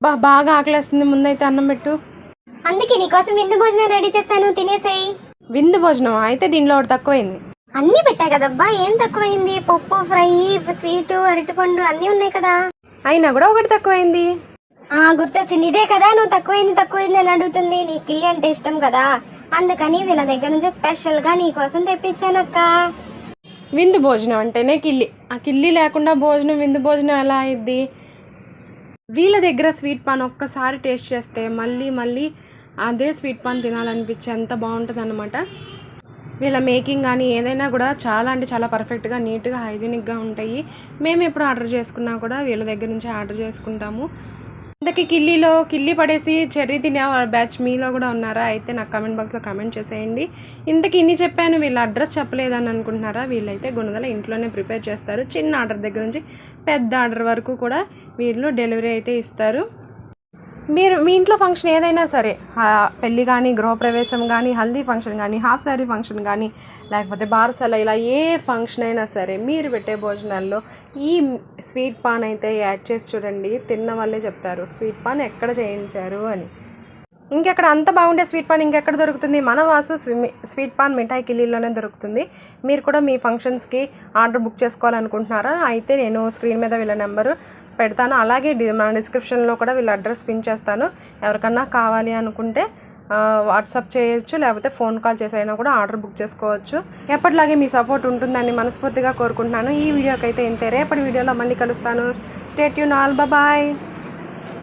బాగా ఆకలేస్తుంది, ముందైతే అన్నం పెట్టు. అందుకే నీకోసం విందు భోజనం రెడీ చేస్తాను, తినేసేయి. విందు భోజనం అయితే దీనిలో ఒకటి తక్కువైంది. అన్నీ పెట్టా కదబ్బా, ఏం తక్కువైంది? పప్పు, ఫ్రై, స్వీటు, అరటిపండు అన్నీ ఉన్నాయి కదా. అయినా కూడా ఒకటి తక్కువైంది. గుర్తొచ్చింది, ఇదే కదా నువ్వు తక్కువైంది అని అడుగుతుంది. నీ కిల్లి అంటే ఇష్టం కదా, అందుకని వీళ్ళ దగ్గర నుంచి స్పెషల్గా నీకోసం తెప్పించానక్క. విందు భోజనం అంటేనే కిల్లి, ఆ కిల్లి లేకుండా భోజనం విందు భోజనం ఎలా అయింది? వీళ్ళ దగ్గర స్వీట్ పాన్ ఒక్కసారి టేస్ట్ చేస్తే మళ్ళీ మళ్ళీ అదే స్వీట్ పాన్ తినాలనిపించే అంత బాగుంటుంది అన్నమాట. వీళ్ళ మేకింగ్ కానీ ఏదైనా కూడా చాలా అంటే చాలా పర్ఫెక్ట్గా, నీట్గా, హైజీనిక్గా ఉంటాయి. మేము ఎప్పుడు ఆర్డర్ చేసుకున్నా కూడా వీళ్ళ దగ్గర నుంచి ఆర్డర్ చేసుకుంటాము. ఇంతకీ కిల్లి పడేసి చెర్రీ తినే బ్యాచ్ మీలో కూడా ఉన్నారా? అయితే నాకు కామెంట్ బాక్స్లో కామెంట్ చేసేయండి. ఇంతకీ ఇన్ని చెప్పాను, వీళ్ళ అడ్రస్ చెప్పలేదని అనుకుంటున్నారా? వీళ్ళైతే గుణదల ఇంట్లోనే ప్రిపేర్ చేస్తారు. చిన్న ఆర్డర్ దగ్గర నుంచి పెద్ద ఆర్డర్ వరకు కూడా వీళ్ళు డెలివరీ అయితే ఇస్తారు. మీరు మీ ఇంట్లో ఫంక్షన్ ఏదైనా సరే, పెళ్ళి కానీ, గృహప్రవేశం కానీ, హల్దీ ఫంక్షన్ కానీ, హాఫ్ శారీ ఫంక్షన్ కానీ, లేకపోతే బారసాల, ఇలా ఏ ఫంక్షన్ అయినా సరే మీరు పెట్టే భోజనాల్లో ఈ స్వీట్ పాన్ అయితే యాడ్ చేసి చూడండి. తిన్న వాళ్ళే చెప్తారు స్వీట్ పాన్ ఎక్కడ చేయించారు అని. ఇంకెక్కడ అంత బాగుండే స్వీట్ పాన్ ఇంకెక్కడ దొరుకుతుంది? మన వాసు స్వీట్ పాన్ మిఠాయి కిల్లీలోనే దొరుకుతుంది. మీరు కూడా మీ ఫంక్షన్స్కి ఆర్డర్ బుక్ చేసుకోవాలనుకుంటున్నారా? అయితే నేను స్క్రీన్ మీద వీళ్ళ నెంబరు పెడతాను, అలాగే మన డిస్క్రిప్షన్లో కూడా వీళ్ళ అడ్రస్ పిన్ చేస్తాను. ఎవరికన్నా కావాలి అనుకుంటే వాట్సాప్ చేయొచ్చు, లేకపోతే ఫోన్ కాల్ చేసైనా కూడా ఆర్డర్ బుక్ చేసుకోవచ్చు. ఎప్పటిలాగే మీ సపోర్ట్ ఉంటుందని మనస్ఫూర్తిగా కోరుకుంటున్నాను. ఈ వీడియోకి అయితే ఇంతే. రేపటి వీడియోలో మళ్ళీ కలుస్తాను. Stay tune all, bye.